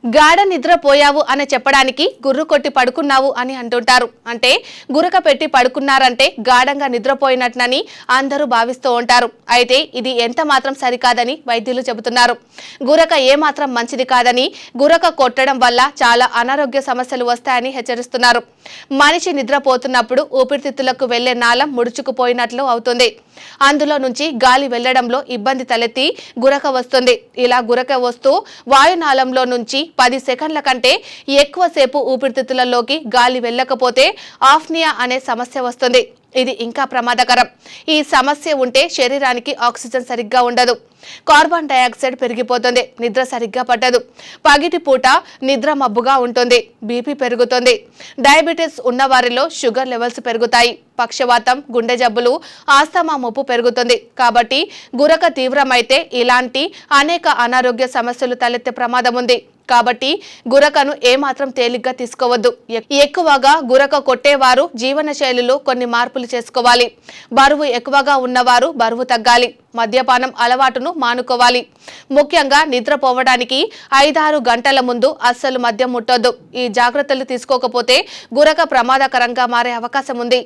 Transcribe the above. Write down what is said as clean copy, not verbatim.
గాఢ నిద్రపోయావు అని చెప్పడానికి గుర్రు కొట్టి పడుకున్నావు అని అంటుంటారు. అంటే గురక పెట్టి పడుకున్నారంటే గాఢంగా నిద్రపోయినట్నని అందరూ భావిస్తూ ఉంటారు. అయితే ఇది ఎంత మాత్రం సరికాదని వైద్యులు చెబుతున్నారు. గురక ఏమాత్రం మంచిది కాదని, గురక కొట్టడం వల్ల చాలా అనారోగ్య సమస్యలు వస్తాయని హెచ్చరిస్తున్నారు. మనిషి నిద్రపోతున్నప్పుడు ఊపిరితిత్తులకు వెళ్లే నాళం ముడుచుకుపోయినట్లు అవుతుంది. అందులో నుంచి గాలి వెళ్లడంలో ఇబ్బంది తలెత్తి గురక వస్తుంది. ఇలా గురక వస్తూ వాయునాళంలో నుంచి 10 సెకండ్ల కంటే ఎక్కువసేపు ఊపిరితిత్తులలోకి గాలి వెళ్ళకపోతే ఆప్నియా అనే సమస్య వస్తుంది. ఇది ఇంకా ప్రమాదకరం. ఈ సమస్య ఉంటే శరీరానికి ఆక్సిజన్ సరిగ్గా ఉండదు, కార్బన్ డయాక్సైడ్ పెరిగిపోతుంది, నిద్ర సరిగ్గా పట్టదు, పగిటిపూట నిద్ర మబ్బుగా ఉంటుంది, బీపీ పెరుగుతుంది. డయాబెటీస్ ఉన్నవారిలో షుగర్ లెవెల్స్ పెరుగుతాయి, పక్షవాతం, గుండె జబ్బులు, ఆస్తమా ముప్పు పెరుగుతుంది. కాబట్టి గురక తీవ్రమైతే ఇలాంటి అనేక అనారోగ్య సమస్యలు తలెత్తే ప్రమాదం ఉంది. కాబట్టి గురకను ఏమాత్రం తేలిగ్గా తీసుకోవద్దు. ఎక్కువగా గురక కొట్టేవారు జీవన శైలిలో కొన్ని మార్పులు చేసుకోవాలి. బరువు ఎక్కువగా ఉన్నవారు బరువు తగ్గాలి. మద్యపానం అలవాటును మానుకోవాలి. ముఖ్యంగా నిద్రపోవడానికి 5-6 గంటల ముందు అస్సలు మద్యం ముట్టొద్దు. ఈ జాగ్రత్తలు తీసుకోకపోతే గురక ప్రమాదకరంగా మారే అవకాశం ఉంది.